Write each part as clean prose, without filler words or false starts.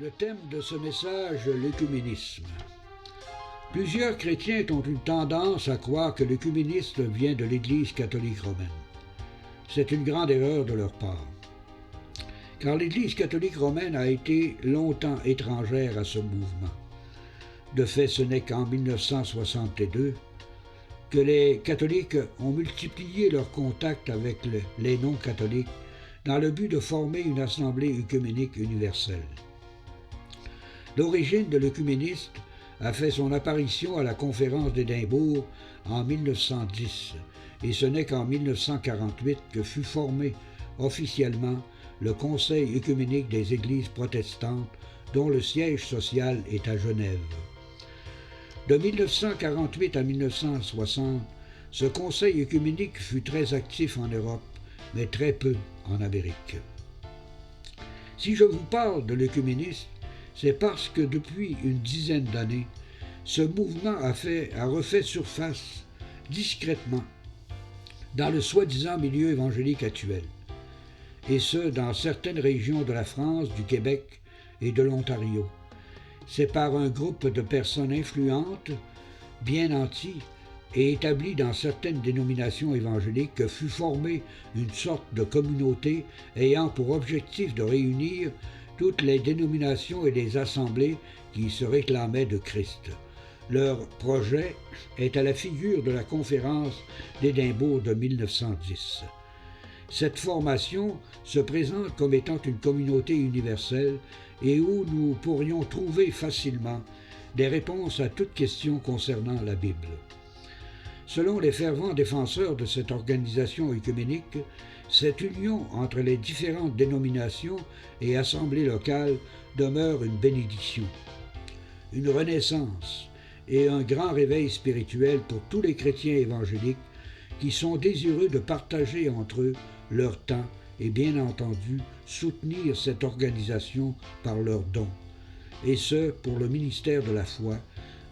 Le thème de ce message, l'œcuménisme. Plusieurs chrétiens ont une tendance à croire que l'œcuménisme vient de l'Église catholique romaine. C'est une grande erreur de leur part, car l'Église catholique romaine a été longtemps étrangère à ce mouvement. De fait, ce n'est qu'en 1962 que les catholiques ont multiplié leurs contacts avec les non-catholiques dans le but de former une assemblée œcuménique universelle. L'origine de l'œcuménisme a fait son apparition à la conférence d'Édimbourg en 1910, et ce n'est qu'en 1948 que fut formé officiellement le Conseil œcuménique des Églises protestantes, dont le siège social est à Genève. De 1948 à 1960, ce Conseil œcuménique fut très actif en Europe, mais très peu en Amérique. Si je vous parle de l'œcuménisme, c'est parce que depuis une dizaine d'années, ce mouvement a refait surface discrètement dans le soi-disant milieu évangélique actuel, et ce, dans certaines régions de la France, du Québec et de l'Ontario. C'est par un groupe de personnes influentes, bien nanties et établies dans certaines dénominations évangéliques que fut formée une sorte de communauté ayant pour objectif de réunir toutes les dénominations et les assemblées qui se réclamaient de Christ. Leur projet est à la figure de la conférence d'Édimbourg de 1910. Cette formation se présente comme étant une communauté universelle et où nous pourrions trouver facilement des réponses à toutes questions concernant la Bible. Selon les fervents défenseurs de cette organisation œcuménique, cette union entre les différentes dénominations et assemblées locales demeure une bénédiction, une renaissance et un grand réveil spirituel pour tous les chrétiens évangéliques qui sont désireux de partager entre eux leur temps et bien entendu soutenir cette organisation par leurs dons, et ce pour le ministère de la foi,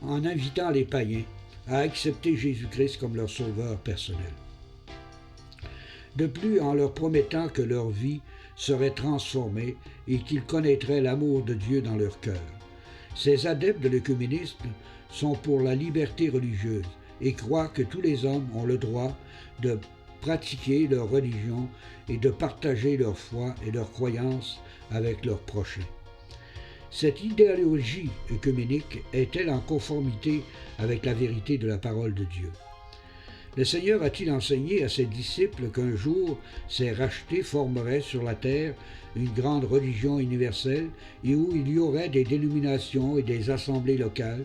en invitant les païens à accepter Jésus-Christ comme leur sauveur personnel. De plus, en leur promettant que leur vie serait transformée et qu'ils connaîtraient l'amour de Dieu dans leur cœur. Ces adeptes de l'œcuménisme sont pour la liberté religieuse et croient que tous les hommes ont le droit de pratiquer leur religion et de partager leur foi et leurs croyances avec leurs prochains. Cette idéologie œcuménique est-elle en conformité avec la vérité de la parole de Dieu? Le Seigneur a-t-il enseigné à ses disciples qu'un jour ces rachetés formeraient sur la terre une grande religion universelle et où il y aurait des dénominations et des assemblées locales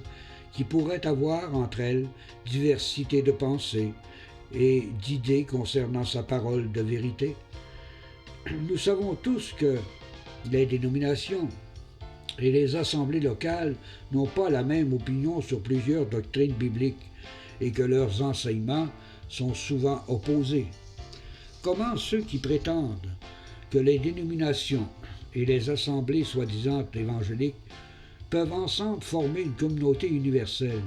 qui pourraient avoir entre elles diversité de pensées et d'idées concernant sa parole de vérité? Nous savons tous que les dénominations et les assemblées locales n'ont pas la même opinion sur plusieurs doctrines bibliques et que leurs enseignements sont souvent opposés. Comment ceux qui prétendent que les dénominations et les assemblées soi-disant évangéliques peuvent ensemble former une communauté universelle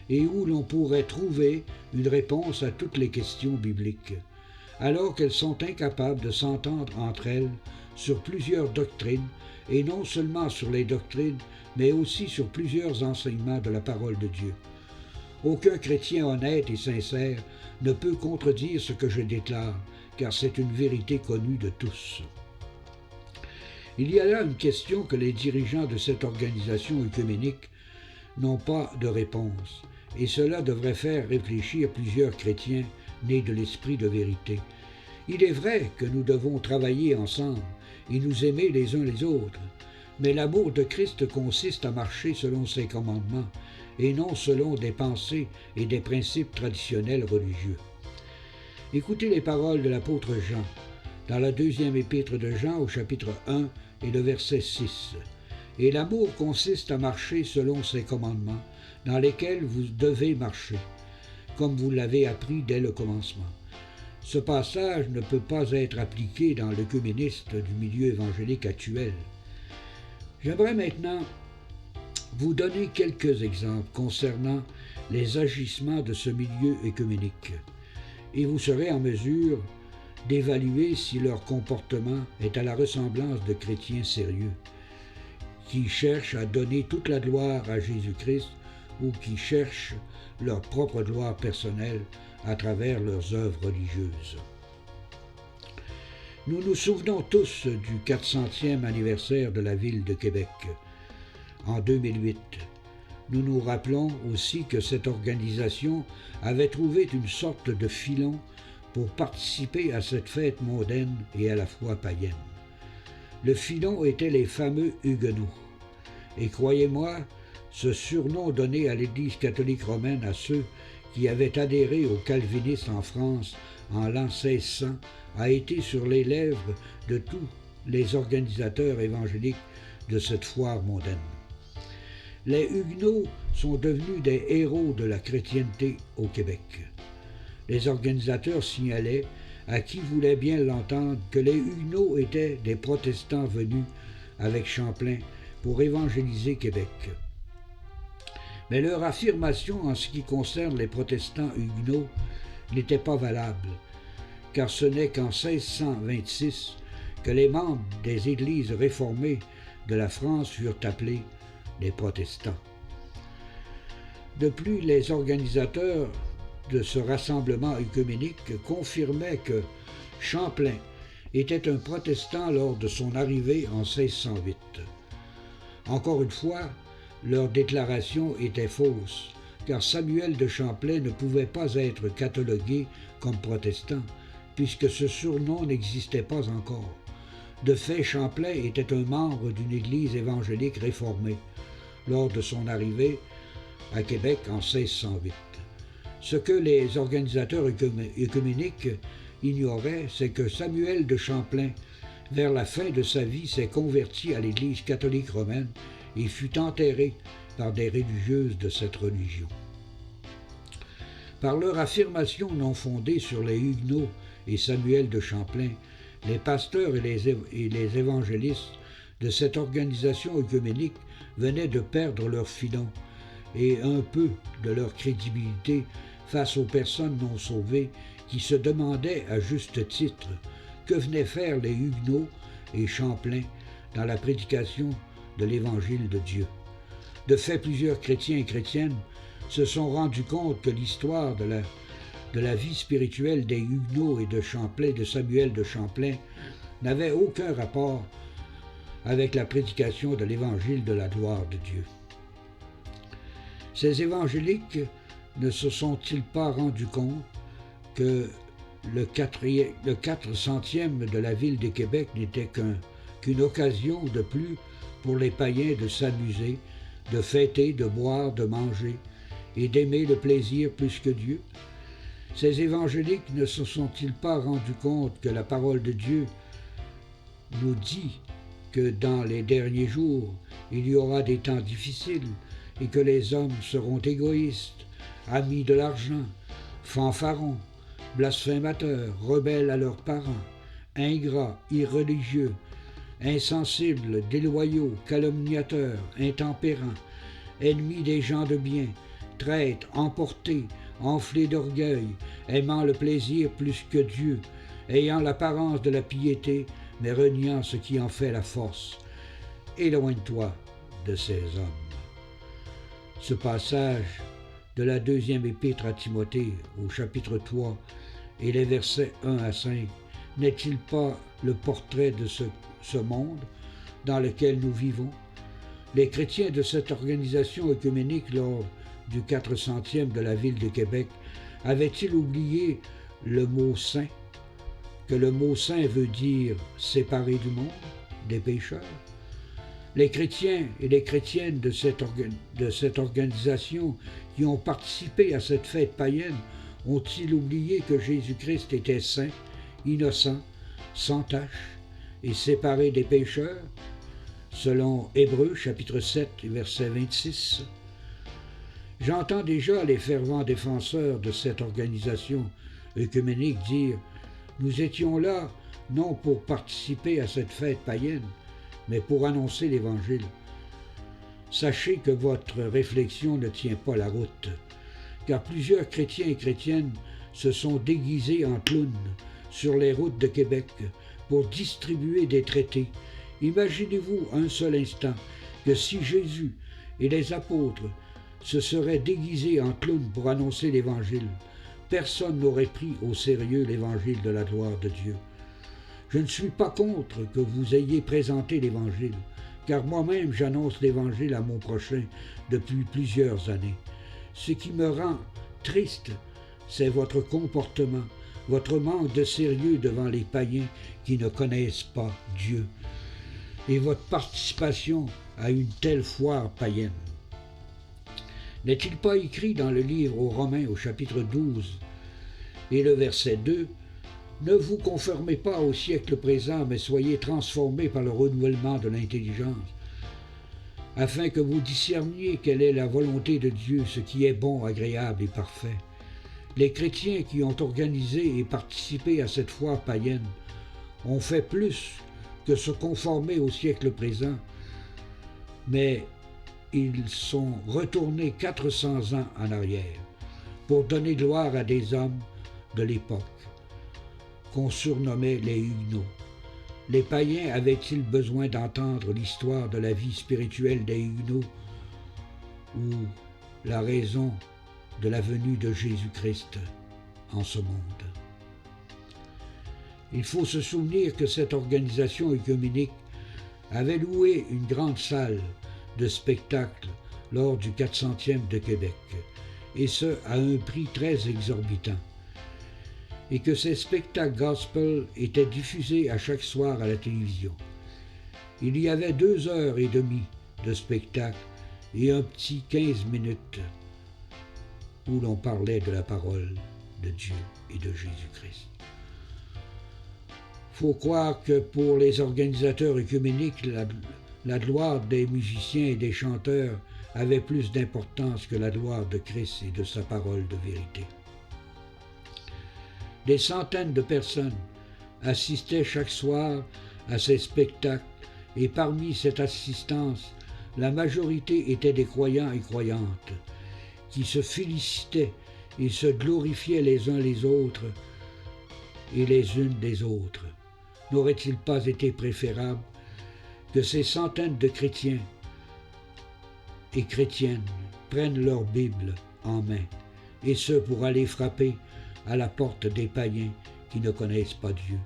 et où l'on pourrait trouver une réponse à toutes les questions bibliques, alors qu'elles sont incapables de s'entendre entre elles sur plusieurs doctrines, et non seulement sur les doctrines, mais aussi sur plusieurs enseignements de la parole de Dieu. Aucun chrétien honnête et sincère ne peut contredire ce que je déclare, car c'est une vérité connue de tous. Il y a là une question que les dirigeants de cette organisation œcuménique n'ont pas de réponse, et cela devrait faire réfléchir plusieurs chrétiens nés de l'esprit de vérité. Il est vrai que nous devons travailler ensemble et nous aimer les uns les autres, mais l'amour de Christ consiste à marcher selon ses commandements et non selon des pensées et des principes traditionnels religieux. Écoutez les paroles de l'apôtre Jean, dans la deuxième épître de Jean au chapitre 1 et le verset 6. « Et l'amour consiste à marcher selon ses commandements, dans lesquels vous devez marcher, comme vous l'avez appris dès le commencement. » Ce passage ne peut pas être appliqué dans l'œcuménisme du milieu évangélique actuel. J'aimerais maintenant vous donner quelques exemples concernant les agissements de ce milieu œcuménique, et vous serez en mesure d'évaluer si leur comportement est à la ressemblance de chrétiens sérieux, qui cherchent à donner toute la gloire à Jésus-Christ ou qui cherchent leur propre gloire personnelle à travers leurs œuvres religieuses. Nous nous souvenons tous du 400e anniversaire de la ville de Québec, en 2008. Nous nous rappelons aussi que cette organisation avait trouvé une sorte de filon pour participer à cette fête mondaine et à la fois païenne. Le filon était les fameux Huguenots. Et croyez-moi, ce surnom donné à l'Église catholique romaine à ceux qui avaient adhéré aux calvinistes en France en l'an 1600 a été sur les lèvres de tous les organisateurs évangéliques de cette foire mondaine. Les Huguenots sont devenus des héros de la chrétienté au Québec. Les organisateurs signalaient, à qui voulait bien l'entendre, que les Huguenots étaient des protestants venus avec Champlain pour évangéliser Québec. Mais leur affirmation en ce qui concerne les protestants huguenots n'était pas valable, car ce n'est qu'en 1626 que les membres des églises réformées de la France furent appelés des protestants. De plus, les organisateurs de ce rassemblement œcuménique confirmaient que Champlain était un protestant lors de son arrivée en 1608. Encore une fois, leur déclaration était fausse, car Samuel de Champlain ne pouvait pas être catalogué comme protestant, puisque ce surnom n'existait pas encore. De fait, Champlain était un membre d'une église évangélique réformée lors de son arrivée à Québec en 1608. Ce que les organisateurs œcuméniques ignoraient, c'est que Samuel de Champlain, vers la fin de sa vie, s'est converti à l'Église catholique romaine et fut enterré par des religieuses de cette religion. Par leur affirmation non fondée sur les Huguenots et Samuel de Champlain, les pasteurs et les évangélistes de cette organisation œcuménique venaient de perdre leur filon et un peu de leur crédibilité face aux personnes non sauvées qui se demandaient à juste titre que venaient faire les Huguenots et Champlain dans la prédication de l'Évangile de Dieu. De fait, plusieurs chrétiens et chrétiennes se sont rendus compte que l'histoire de la vie spirituelle des Huguenots et de Champlain, de Samuel de Champlain, n'avait aucun rapport avec la prédication de l'Évangile de la gloire de Dieu. Ces évangéliques ne se sont-ils pas rendus compte que le 400e de la ville de Québec n'était qu'une occasion de plus pour les païens de s'amuser, de fêter, de boire, de manger et d'aimer le plaisir plus que Dieu? Ces évangéliques ne se sont-ils pas rendus compte que la parole de Dieu nous dit que dans les derniers jours, il y aura des temps difficiles et que les hommes seront égoïstes, amis de l'argent, fanfarons, blasphémateurs, rebelles à leurs parents, ingrats, irreligieux, insensibles, déloyaux, calomniateurs, intempérants, ennemis des gens de bien, traîtres, emportés, enflés d'orgueil, aimant le plaisir plus que Dieu, ayant l'apparence de la piété, mais reniant ce qui en fait la force. Éloigne-toi de ces hommes. Ce passage de la deuxième épître à Timothée, au chapitre 3, et les versets 1 à 5, n'est-il pas le portrait de ce monde dans lequel nous vivons? Les chrétiens de cette organisation œcuménique lors du 400e de la ville de Québec avaient-ils oublié le mot saint, que le mot saint veut dire séparé du monde, des pécheurs? Les chrétiens et les chrétiennes de cette organisation qui ont participé à cette fête païenne ont-ils oublié que Jésus-Christ était saint, innocent, sans tache et séparé des pécheurs, selon Hébreux chapitre 7, verset 26? J'entends déjà les fervents défenseurs de cette organisation œcuménique dire « Nous étions là non pour participer à cette fête païenne, mais pour annoncer l'Évangile. » Sachez que votre réflexion ne tient pas la route, car plusieurs chrétiens et chrétiennes se sont déguisés en clowns sur les routes de Québec pour distribuer des traités. Imaginez-vous un seul instant que si Jésus et les apôtres se seraient déguisés en clowns pour annoncer l'Évangile, personne n'aurait pris au sérieux l'Évangile de la gloire de Dieu. Je ne suis pas contre que vous ayez présenté l'Évangile, car moi-même j'annonce l'Évangile à mon prochain depuis plusieurs années. Ce qui me rend triste, c'est votre comportement, votre manque de sérieux devant les païens qui ne connaissent pas Dieu, et votre participation à une telle foire païenne. N'est-il pas écrit dans le livre aux Romains au chapitre 12 et le verset 2 « Ne vous conformez pas au siècle présent, mais soyez transformés par le renouvellement de l'intelligence, afin que vous discerniez quelle est la volonté de Dieu, ce qui est bon, agréable et parfait. » Les chrétiens qui ont organisé et participé à cette foire païenne ont fait plus que se conformer au siècle présent, mais ils sont retournés 400 ans en arrière pour donner gloire à des hommes de l'époque qu'on surnommait les Huguenots. Les païens avaient-ils besoin d'entendre l'histoire de la vie spirituelle des Huguenots ou la raison de la venue de Jésus-Christ en ce monde? Il faut se souvenir que cette organisation œcuménique avait loué une grande salle de spectacle lors du 400e de Québec, et ce à un prix très exorbitant, et que ces spectacles gospel étaient diffusés à chaque soir à la télévision. Il y avait 2h30 de spectacle et un petit 15 minutes où l'on parlait de la parole de Dieu et de Jésus-Christ. Faut croire que pour les organisateurs œcuméniques, la gloire des musiciens et des chanteurs avait plus d'importance que la gloire de Christ et de sa parole de vérité. Des centaines de personnes assistaient chaque soir à ces spectacles, et parmi cette assistance, la majorité étaient des croyants et croyantes, qui se félicitaient et se glorifiaient les uns les autres et les unes des autres. N'aurait-il pas été préférable que ces centaines de chrétiens et chrétiennes prennent leur Bible en main, et ce pour aller frapper à la porte des païens qui ne connaissent pas Dieu?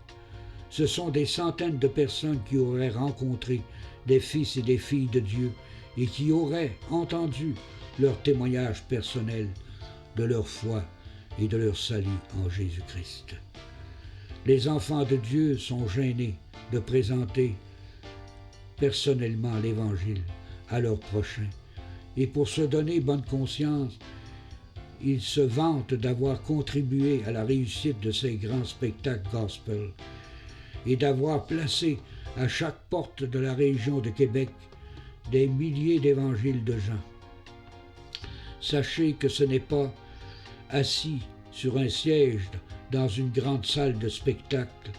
Ce sont des centaines de personnes qui auraient rencontré des fils et des filles de Dieu et qui auraient entendu leur témoignage personnel de leur foi et de leur salut en Jésus-Christ. Les enfants de Dieu sont gênés de présenter personnellement l'Évangile à leur prochain, et pour se donner bonne conscience, ils se vantent d'avoir contribué à la réussite de ces grands spectacles gospel et d'avoir placé à chaque porte de la région de Québec des milliers d'évangiles de gens. Sachez que ce n'est pas assis sur un siège dans une grande salle de spectacle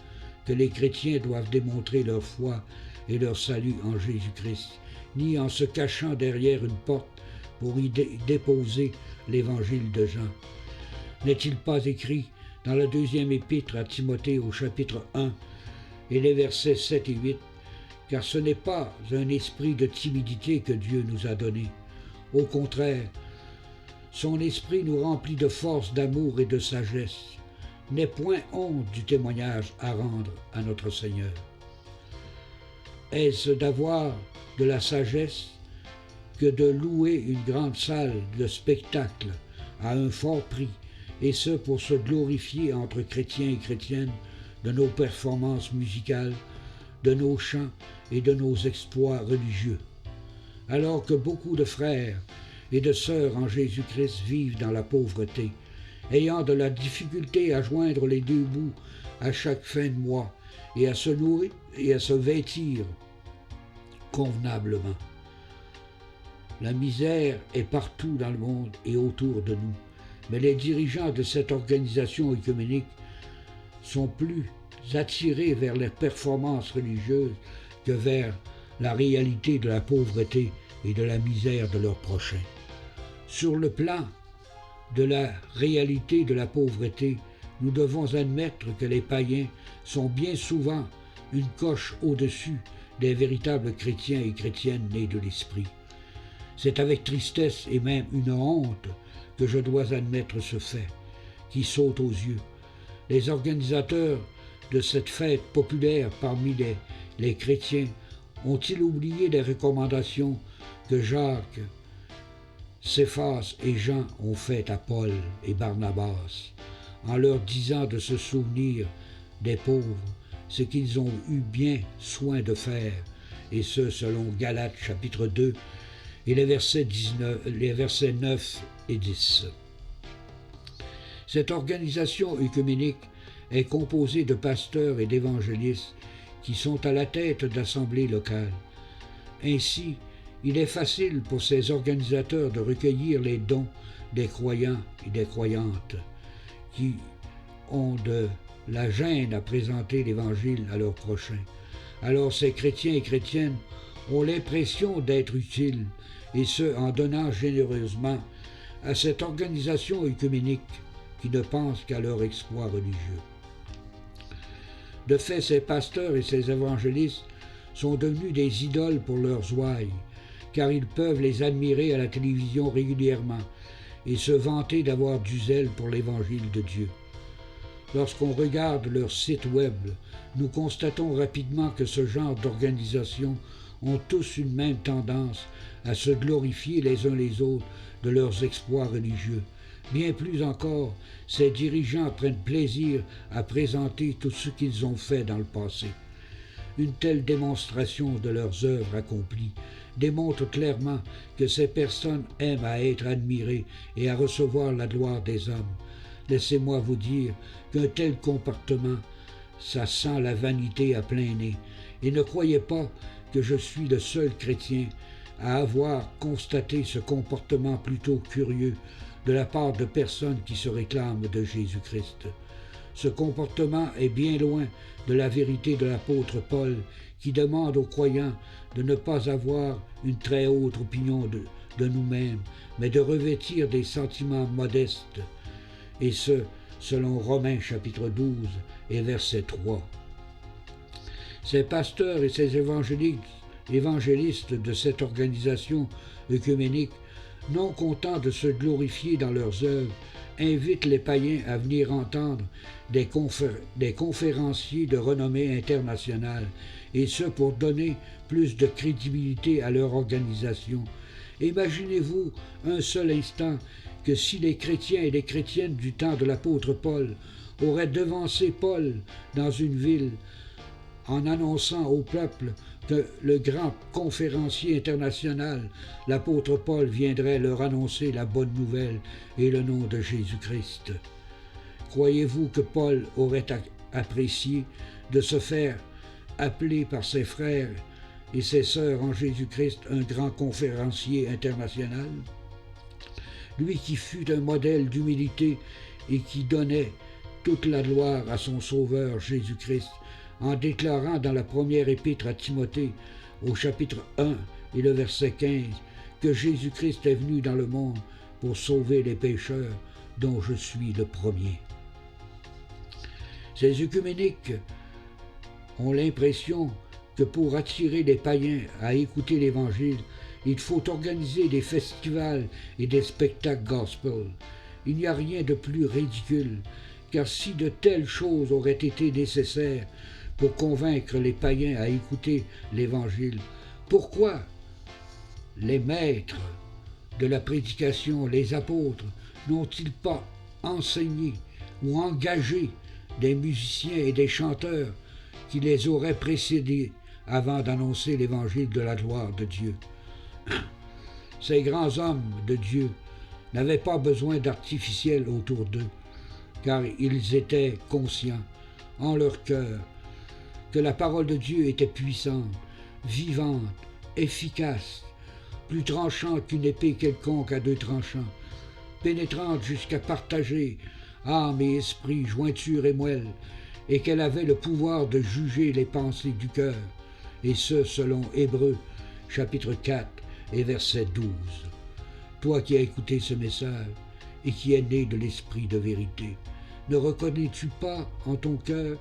que les chrétiens doivent démontrer leur foi et leur salut en Jésus-Christ, ni en se cachant derrière une porte pour y déposer l'évangile de Jean. N'est-il pas écrit dans la 2e épître à Timothée au chapitre 1 et les versets 7 et 8, « Car ce n'est pas un esprit de timidité que Dieu nous a donné. Au contraire, son esprit nous remplit de force, d'amour et de sagesse. N'aie point honte du témoignage à rendre à notre Seigneur. » Est-ce d'avoir de la sagesse que de louer une grande salle de spectacle à un fort prix, et ce pour se glorifier entre chrétiens et chrétiennes de nos performances musicales, de nos chants et de nos exploits religieux, alors que beaucoup de frères et de sœurs en Jésus-Christ vivent dans la pauvreté, ayant de la difficulté à joindre les deux bouts à chaque fin de mois et à se nourrir et à se vêtir convenablement. La misère est partout dans le monde et autour de nous, mais les dirigeants de cette organisation œcuménique sont plus attirés vers les performances religieuses que vers la réalité de la pauvreté et de la misère de leurs prochains. Sur le plan de la réalité de la pauvreté, nous devons admettre que les païens sont bien souvent une coche au-dessus des véritables chrétiens et chrétiennes nés de l'Esprit. C'est avec tristesse et même une honte que je dois admettre ce fait, qui saute aux yeux. Les organisateurs de cette fête populaire parmi les chrétiens ont-ils oublié les recommandations que Jacques, Céphas et Jean ont faites à Paul et Barnabas, en leur disant de se souvenir des pauvres, ce qu'ils ont eu bien soin de faire, et ce selon Galates chapitre 2 et les versets 9 et 10. Cette organisation œcuménique est composée de pasteurs et d'évangélistes qui sont à la tête d'assemblées locales. Ainsi, il est facile pour ces organisateurs de recueillir les dons des croyants et des croyantes qui ont de la gêne à présenter l'Évangile à leurs prochains. Alors ces chrétiens et chrétiennes ont l'impression d'être utiles, et ce en donnant généreusement à cette organisation œcuménique qui ne pense qu'à leur exploit religieux. De fait, ces pasteurs et ces évangélistes sont devenus des idoles pour leurs ouailles, car ils peuvent les admirer à la télévision régulièrement et se vanter d'avoir du zèle pour l'Évangile de Dieu. Lorsqu'on regarde leur site web, nous constatons rapidement que ce genre d'organisations ont tous une même tendance à se glorifier les uns les autres de leurs exploits religieux. Bien plus encore, ces dirigeants prennent plaisir à présenter tout ce qu'ils ont fait dans le passé. Une telle démonstration de leurs œuvres accomplies démontre clairement que ces personnes aiment à être admirées et à recevoir la gloire des hommes. Laissez-moi vous dire qu'un tel comportement, ça sent la vanité à plein nez. Et ne croyez pas que je suis le seul chrétien à avoir constaté ce comportement plutôt curieux de la part de personnes qui se réclament de Jésus-Christ. Ce comportement est bien loin de la vérité de l'apôtre Paul qui demande aux croyants de ne pas avoir une très haute opinion de nous-mêmes, mais de revêtir des sentiments modestes, et ce, selon Romains chapitre 12 et verset 3. Ces pasteurs et ces évangélistes de cette organisation œcuménique, non contents de se glorifier dans leurs œuvres, invitent les païens à venir entendre des conférenciers de renommée internationale, et ce pour donner plus de crédibilité à leur organisation. Imaginez-vous un seul instant que si les chrétiens et les chrétiennes du temps de l'apôtre Paul auraient devancé Paul dans une ville en annonçant au peuple que le grand conférencier international, l'apôtre Paul, viendrait leur annoncer la bonne nouvelle et le nom de Jésus-Christ. Croyez-vous que Paul aurait apprécié de se faire appeler par ses frères et ses sœurs en Jésus-Christ un grand conférencier international? Lui qui fut un modèle d'humilité et qui donnait toute la gloire à son Sauveur Jésus-Christ, en déclarant dans la première épître à Timothée, au chapitre 1 et le verset 15, que Jésus-Christ est venu dans le monde pour sauver les pécheurs, dont je suis le premier. Ces œcuméniques ont l'impression que pour attirer les païens à écouter l'Évangile, il faut organiser des festivals et des spectacles gospel. Il n'y a rien de plus ridicule, car si de telles choses auraient été nécessaires pour convaincre les païens à écouter l'Évangile, pourquoi les maîtres de la prédication, les apôtres, n'ont-ils pas enseigné ou engagé des musiciens et des chanteurs qui les auraient précédés avant d'annoncer l'Évangile de la gloire de Dieu? Ces grands hommes de Dieu n'avaient pas besoin d'artificiels autour d'eux, car ils étaient conscients, en leur cœur, que la parole de Dieu était puissante, vivante, efficace, plus tranchante qu'une épée quelconque à deux tranchants, pénétrante jusqu'à partager âme et esprit, jointure et moelle, et qu'elle avait le pouvoir de juger les pensées du cœur, et ce selon Hébreux, chapitre 4 et verset 12. Toi qui as écouté ce message et qui es né de l'esprit de vérité, ne reconnais-tu pas en ton cœur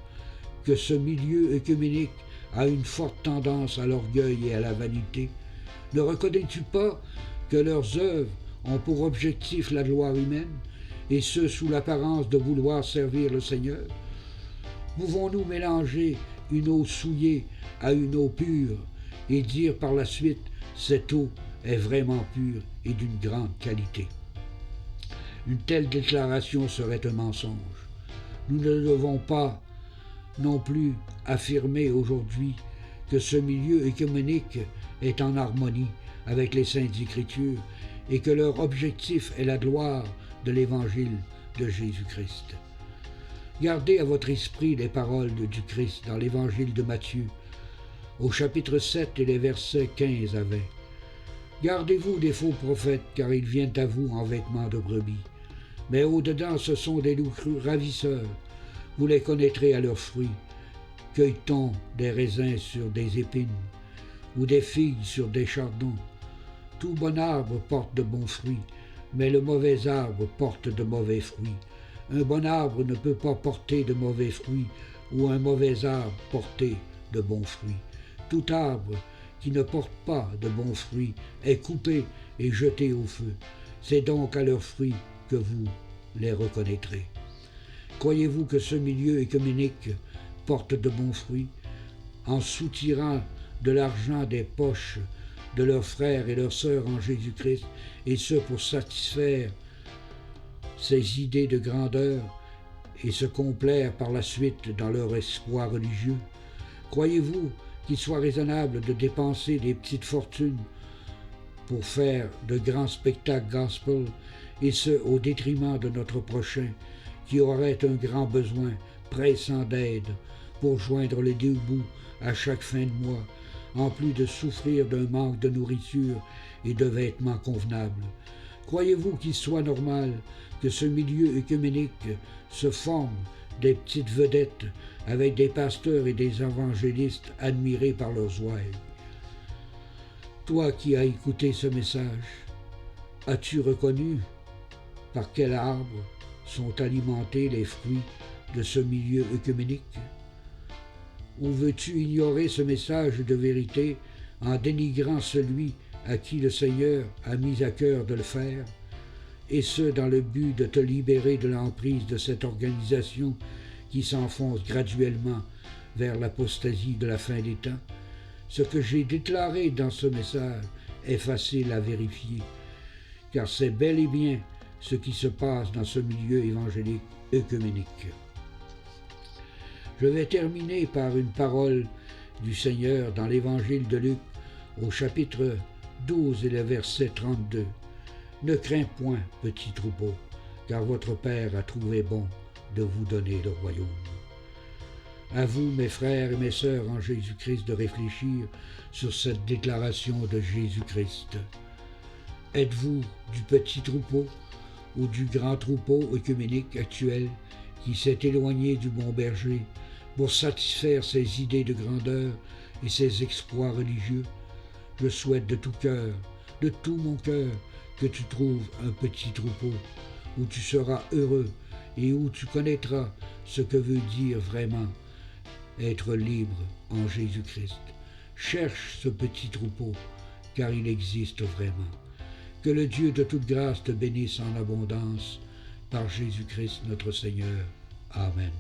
que ce milieu œcuménique a une forte tendance à l'orgueil et à la vanité? Ne reconnais-tu pas que leurs œuvres ont pour objectif la gloire humaine, et ce sous l'apparence de vouloir servir le Seigneur? Pouvons-nous mélanger une eau souillée à une eau pure et dire par la suite « cette eau est vraiment pure et d'une grande qualité ». Une telle déclaration serait un mensonge. Nous ne devons pas non plus affirmer aujourd'hui que ce milieu œcuménique est en harmonie avec les Saintes Écritures et que leur objectif est la gloire de l'Évangile de Jésus-Christ. Gardez à votre esprit les paroles du Christ dans l'Évangile de Matthieu, au chapitre 7 et les versets 15 à 20. Gardez-vous des faux prophètes, car ils viennent à vous en vêtements de brebis. Mais au-dedans, ce sont des loups ravisseurs. Vous les connaîtrez à leurs fruits. Cueille-t-on des raisins sur des épines, ou des figues sur des chardons? Tout bon arbre porte de bons fruits, mais le mauvais arbre porte de mauvais fruits. Un bon arbre ne peut pas porter de mauvais fruits, ou un mauvais arbre porter de bons fruits. Tout arbre qui ne porte pas de bons fruits est coupé et jeté au feu. C'est donc à leurs fruits que vous les reconnaîtrez. Croyez-vous que ce milieu œcuménique porte de bons fruits en soutirant de l'argent des poches de leurs frères et leurs sœurs en Jésus-Christ, et ce pour satisfaire ces idées de grandeur et se complaire par la suite dans leur espoir religieux? Croyez-vous qu'il soit raisonnable de dépenser des petites fortunes pour faire de grands spectacles gospel, et ce au détriment de notre prochain, qui aurait un grand besoin pressant d'aide pour joindre les deux bouts à chaque fin de mois, en plus de souffrir d'un manque de nourriture et de vêtements convenables? Croyez-vous qu'il soit normal que ce milieu œcuménique se forme des petites vedettes avec des pasteurs et des évangélistes admirés par leurs ouailles? Toi qui as écouté ce message, as-tu reconnu par quel arbre sont alimentés les fruits de ce milieu œcuménique? Ou veux-tu ignorer ce message de vérité en dénigrant celui à qui le Seigneur a mis à cœur de le faire, et ce dans le but de te libérer de l'emprise de cette organisation qui s'enfonce graduellement vers l'apostasie de la fin des temps? Ce que j'ai déclaré dans ce message est facile à vérifier, car c'est bel et bien ce qui se passe dans ce milieu évangélique œcuménique. Je vais terminer par une parole du Seigneur dans l'Évangile de Luc, au chapitre 12 et le verset 32. « Ne crains point, petit troupeau, car votre Père a trouvé bon de vous donner le royaume. » À vous, mes frères et mes sœurs en Jésus-Christ, de réfléchir sur cette déclaration de Jésus-Christ. Êtes-vous du petit troupeau ou du grand troupeau œcuménique actuel qui s'est éloigné du bon berger pour satisfaire ses idées de grandeur et ses exploits religieux? Je souhaite de tout cœur, de tout mon cœur, que tu trouves un petit troupeau où tu seras heureux et où tu connaîtras ce que veut dire vraiment être libre en Jésus-Christ. Cherche ce petit troupeau, car il existe vraiment. Que le Dieu de toute grâce te bénisse en abondance, par Jésus-Christ notre Seigneur. Amen.